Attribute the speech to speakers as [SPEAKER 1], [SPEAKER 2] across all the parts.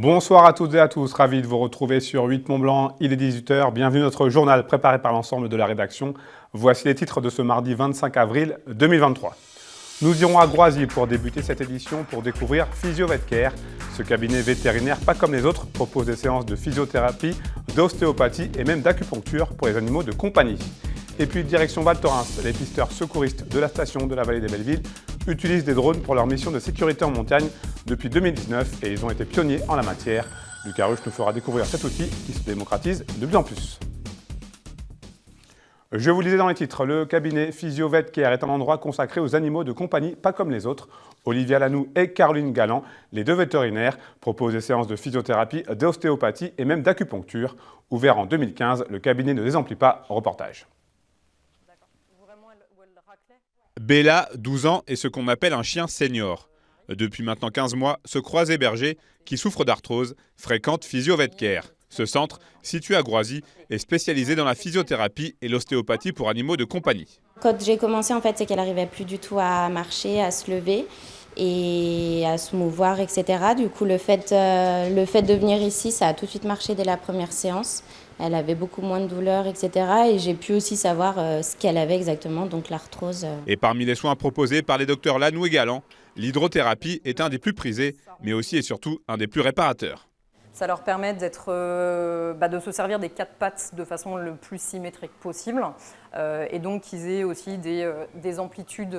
[SPEAKER 1] Bonsoir à toutes et à tous, ravi de vous retrouver sur 8 Mont-Blanc, il est 18h, bienvenue à notre journal préparé par l'ensemble de la rédaction. Voici les titres de ce mardi 25 avril 2023. Nous irons à Groisy pour débuter cette édition pour découvrir PhysioVetCare. Ce cabinet vétérinaire, pas comme les autres, propose des séances de physiothérapie, d'ostéopathie et même d'acupuncture pour les animaux de compagnie. Et puis direction Val Thorens, les pisteurs secouristes de la station de la vallée des Bellevilles utilisent des drones pour leur mission de sécurité en montagne depuis 2019 et ils ont été pionniers en la matière. Lucas Ruche nous fera découvrir cet outil qui se démocratise de plus en plus. Je vous le disais dans les titres, le cabinet PhysioVetCare est un endroit consacré aux animaux de compagnie, pas comme les autres. Olivia Lanoux et Caroline Galland, les deux vétérinaires, proposent des séances de physiothérapie, d'ostéopathie et même d'acupuncture. Ouvert en 2015, le cabinet ne désemplit pas. Reportage.
[SPEAKER 2] Bella, 12 ans, est ce qu'on appelle un chien senior. Depuis maintenant 15 mois, ce croisé berger, qui souffre d'arthrose, fréquente PhysioVetCare. Ce centre, situé à Groisy, est spécialisé dans la physiothérapie et l'ostéopathie pour animaux de compagnie.
[SPEAKER 3] Quand j'ai commencé, en fait, c'est qu'elle n'arrivait plus du tout à marcher, à se lever et à se mouvoir, etc. Du coup, le fait de venir ici, ça a tout de suite marché dès la première séance. Elle avait beaucoup moins de douleurs, etc. Et j'ai pu aussi savoir ce qu'elle avait exactement, donc l'arthrose.
[SPEAKER 2] Et parmi les soins proposés par les docteurs Lanoux et Galland, l'hydrothérapie est un des plus prisés, mais aussi et surtout un des plus réparateurs.
[SPEAKER 4] Ça leur permet de se servir des quatre pattes de façon le plus symétrique possible et donc qu'ils aient aussi des amplitudes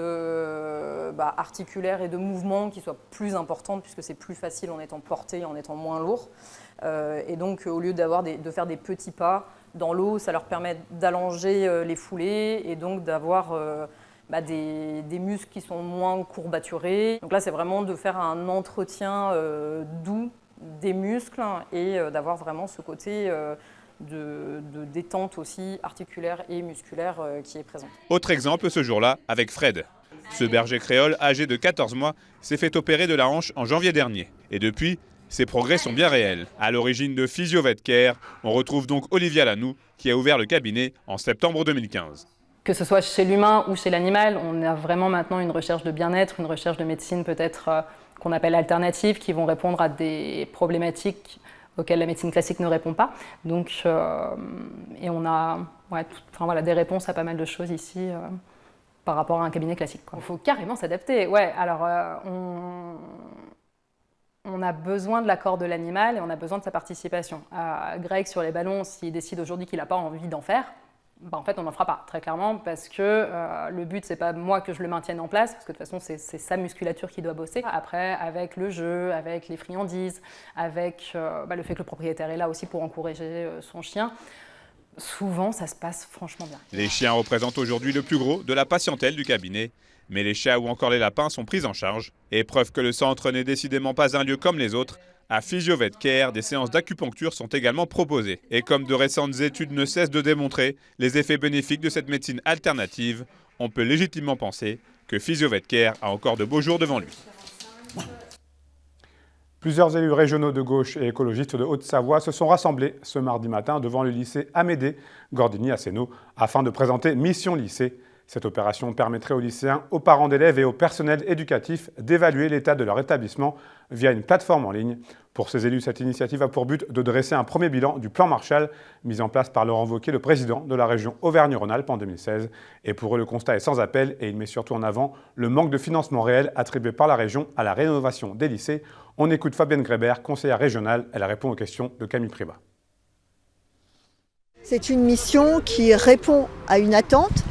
[SPEAKER 4] articulaires et de mouvement qui soient plus importantes puisque c'est plus facile en étant porté, en étant moins lourd. Et donc au lieu de faire des petits pas dans l'eau, ça leur permet d'allonger les foulées et donc d'avoir des muscles qui sont moins courbaturés. Donc là c'est vraiment de faire un entretien doux des muscles et d'avoir vraiment ce côté de détente aussi articulaire et musculaire qui est présent.
[SPEAKER 2] Autre exemple ce jour-là avec Fred. Ce berger créole âgé de 14 mois s'est fait opérer de la hanche en janvier dernier. Et depuis, ses progrès sont bien réels. À l'origine de PhysioVetCare, on retrouve donc Olivia Lanoux qui a ouvert le cabinet en septembre 2015.
[SPEAKER 4] Que ce soit chez l'humain ou chez l'animal, on a vraiment maintenant une recherche de bien-être, une recherche de médecine peut-être qu'on appelle alternatives, qui vont répondre à des problématiques auxquelles la médecine classique ne répond pas. Donc, et on a des réponses à pas mal de choses ici par rapport à un cabinet classique. Il faut carrément s'adapter. Ouais, alors on a besoin de l'accord de l'animal et on a besoin de sa participation. Greg, sur les ballons, s'il décide aujourd'hui qu'il n'a pas envie d'en faire, en fait, on n'en fera pas, très clairement, parce que le but, c'est pas moi que je le maintienne en place, parce que de toute façon, c'est sa musculature qui doit bosser. Après, avec le jeu, avec les friandises, avec le fait que le propriétaire est là aussi pour encourager son chien, souvent, ça se passe franchement bien.
[SPEAKER 2] Les chiens représentent aujourd'hui le plus gros de la patientèle du cabinet, mais les chats ou encore les lapins sont pris en charge. Et preuve que le centre n'est décidément pas un lieu comme les autres, à PhysioVetCare, des séances d'acupuncture sont également proposées. Et comme de récentes études ne cessent de démontrer les effets bénéfiques de cette médecine alternative, on peut légitimement penser que PhysioVetCare a encore de beaux jours devant lui.
[SPEAKER 1] Plusieurs élus régionaux de gauche et écologistes de Haute-Savoie se sont rassemblés ce mardi matin devant le lycée Amédée Gordini à Sénaux afin de présenter Mission Lycée. Cette opération permettrait aux lycéens, aux parents d'élèves et au personnel éducatif d'évaluer l'état de leur établissement via une plateforme en ligne. Pour ces élus, cette initiative a pour but de dresser un premier bilan du plan Marshall mis en place par Laurent Wauquiez, le président de la région Auvergne-Rhône-Alpes en 2016. Et pour eux, le constat est sans appel et il met surtout en avant le manque de financement réel attribué par la région à la rénovation des lycées. On écoute Fabienne Grébert, conseillère régionale. Elle répond aux questions de Camille Privat.
[SPEAKER 5] C'est une mission qui répond à une attente.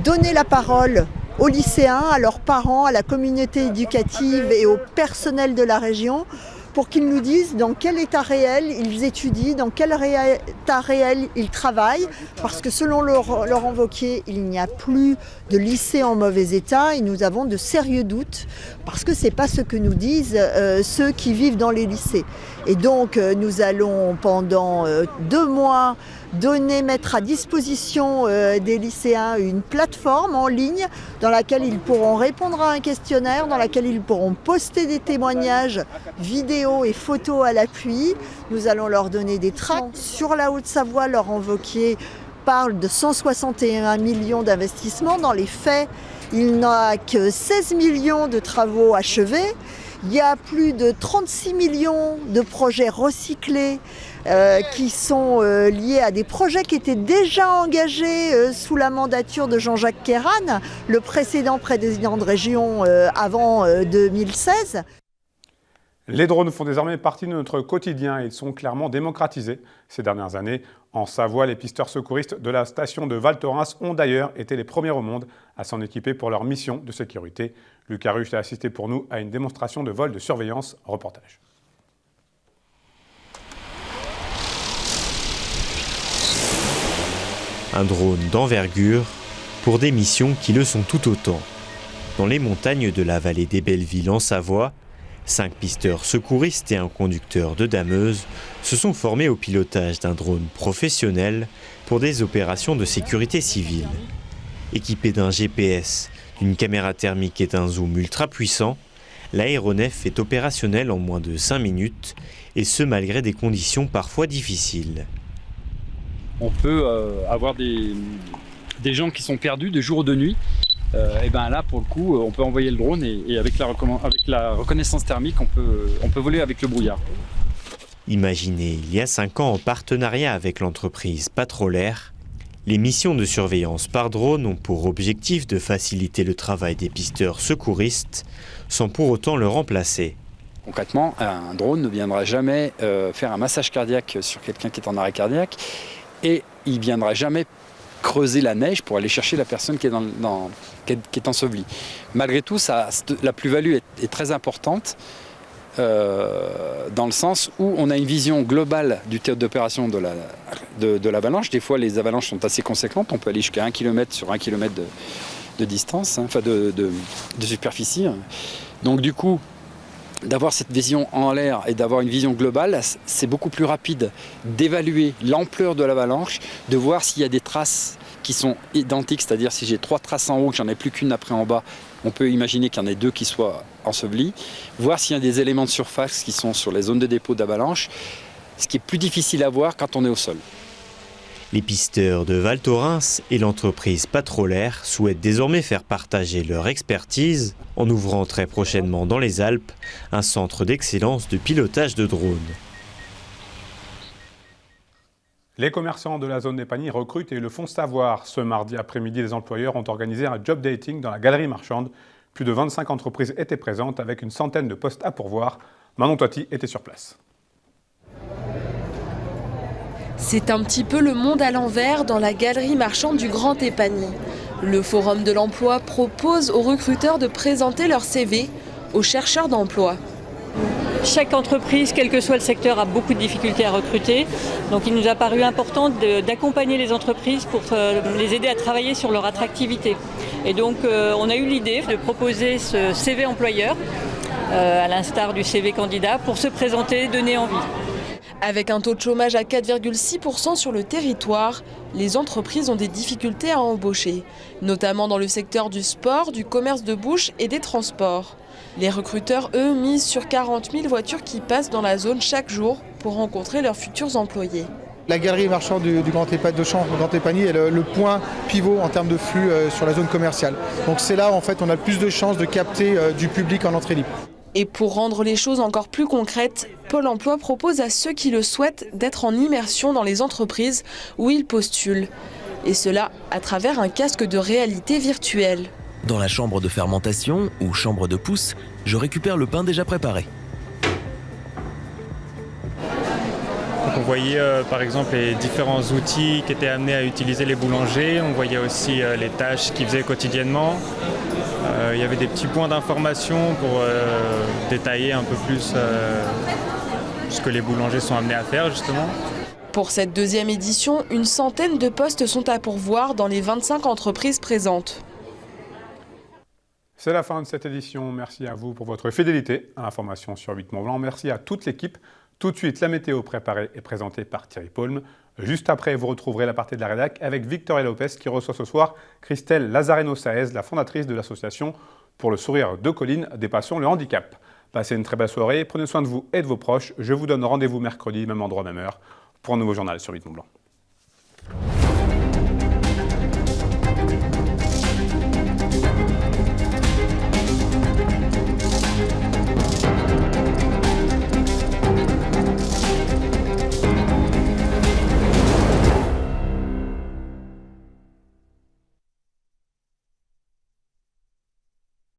[SPEAKER 5] Donner la parole aux lycéens, à leurs parents, à la communauté éducative et au personnel de la région pour qu'ils nous disent dans quel état réel ils étudient, dans quel état réel ils travaillent, parce que selon Laurent Wauquiez, il n'y a plus de lycées en mauvais état et nous avons de sérieux doutes, parce que ce n'est pas ce que nous disent ceux qui vivent dans les lycées. Et donc nous allons pendant 2 mois mettre à disposition des lycéens une plateforme en ligne dans laquelle ils pourront répondre à un questionnaire, dans laquelle ils pourront poster des témoignages vidéo et photos à l'appui. Nous allons leur donner des tracts. Sur la Haute-Savoie, Laurent Wauquiez parle de 161 millions d'investissements. Dans les faits, il n'a que 16 millions de travaux achevés. Il y a plus de 36 millions de projets recyclés qui sont liés à des projets qui étaient déjà engagés sous la mandature de Jean-Jacques Kérane, le précédent président de région avant 2016.
[SPEAKER 1] Les drones font désormais partie de notre quotidien et ils sont clairement démocratisés ces dernières années. En Savoie, les pisteurs secouristes de la station de Val Thorens ont d'ailleurs été les premiers au monde à s'en équiper pour leur mission de sécurité. Lucas Ruche a assisté pour nous à une démonstration de vol de surveillance. Reportage.
[SPEAKER 6] Un drone d'envergure pour des missions qui le sont tout autant. Dans les montagnes de la vallée des Bellevilles en Savoie, 5 pisteurs secouristes et un conducteur de dameuse se sont formés au pilotage d'un drone professionnel pour des opérations de sécurité civile. Équipé d'un GPS, d'une caméra thermique et d'un zoom ultra puissant, l'aéronef est opérationnel en moins de 5 minutes, et ce malgré des conditions parfois difficiles.
[SPEAKER 7] On peut avoir des gens qui sont perdus de jour ou de nuit. Et ben là, pour le coup, on peut envoyer le drone et avec la reconnaissance thermique, on peut voler avec le brouillard.
[SPEAKER 6] Imaginé il y a 5 ans en partenariat avec l'entreprise Patrolaire, les missions de surveillance par drone ont pour objectif de faciliter le travail des pisteurs secouristes sans pour autant le remplacer.
[SPEAKER 7] Concrètement, un drone ne viendra jamais faire un massage cardiaque sur quelqu'un qui est en arrêt cardiaque et il ne viendra jamais creuser la neige pour aller chercher la personne qui est ensevelie. Malgré tout, la plus-value est très importante dans le sens où on a une vision globale du théâtre d'opération de l'avalanche. Des fois, les avalanches sont assez conséquentes. On peut aller jusqu'à 1 km sur 1 km de distance, enfin de superficie. Donc du coup, d'avoir cette vision en l'air et d'avoir une vision globale, c'est beaucoup plus rapide d'évaluer l'ampleur de l'avalanche, de voir s'il y a des traces qui sont identiques, c'est-à-dire si j'ai 3 traces en haut, que j'en ai plus qu'une après en bas, on peut imaginer qu'il y en ait 2 qui soient ensevelis, voir s'il y a des éléments de surface qui sont sur les zones de dépôt d'avalanche, ce qui est plus difficile à voir quand on est au sol.
[SPEAKER 6] Les pisteurs de Val Thorens et l'entreprise Patrolaire souhaitent désormais faire partager leur expertise en ouvrant très prochainement dans les Alpes un centre d'excellence de pilotage de drones.
[SPEAKER 1] Les commerçants de la zone des Paniers recrutent et le font savoir. Ce mardi après-midi, les employeurs ont organisé un job dating dans la galerie marchande. Plus de 25 entreprises étaient présentes avec une centaine de postes à pourvoir. Manon Toiti était sur place.
[SPEAKER 8] C'est un petit peu le monde à l'envers dans la galerie marchande du Grand Épagny. Le Forum de l'emploi propose aux recruteurs de présenter leur CV aux chercheurs d'emploi.
[SPEAKER 9] Chaque entreprise, quel que soit le secteur, a beaucoup de difficultés à recruter. Donc il nous a paru important d'accompagner les entreprises pour les aider à travailler sur leur attractivité. Et donc on a eu l'idée de proposer ce CV employeur, à l'instar du CV candidat, pour se présenter, donner envie.
[SPEAKER 8] Avec un taux de chômage à 4,6% sur le territoire, les entreprises ont des difficultés à embaucher, notamment dans le secteur du sport, du commerce de bouche et des transports. Les recruteurs, eux, misent sur 40 000 voitures qui passent dans la zone chaque jour pour rencontrer leurs futurs employés.
[SPEAKER 10] La galerie marchande du Grand Épagny est le point pivot en termes de flux sur la zone commerciale. Donc c'est là en fait on a le plus de chances de capter du public en entrée libre.
[SPEAKER 8] Et pour rendre les choses encore plus concrètes, Pôle emploi propose à ceux qui le souhaitent d'être en immersion dans les entreprises où ils postulent. Et cela à travers un casque de réalité virtuelle.
[SPEAKER 11] Dans la chambre de fermentation ou chambre de pousse, je récupère le pain déjà préparé.
[SPEAKER 12] Donc on voyait par exemple les différents outils qui étaient amenés à utiliser les boulangers. On voyait aussi les tâches qu'ils faisaient quotidiennement. Il y avait des petits points d'information pour détailler un peu plus ce que les boulangers sont amenés à faire justement.
[SPEAKER 8] Pour cette deuxième édition, une centaine de postes sont à pourvoir dans les 25 entreprises présentes.
[SPEAKER 1] C'est la fin de cette édition. Merci à vous pour votre fidélité à l'information sur 8 Mont-Blanc. Merci à toute l'équipe. Tout de suite, la météo préparée et présentée par Thierry Paulme. Juste après, vous retrouverez la partie de la rédac avec Victoria Lopez qui reçoit ce soir Christelle Lazareno-Saez, la fondatrice de l'association pour le sourire de Colline des patients le handicap. Passez une très belle soirée, prenez soin de vous et de vos proches. Je vous donne rendez-vous mercredi, même endroit, même heure, pour un nouveau journal sur 8 Mont-Blanc.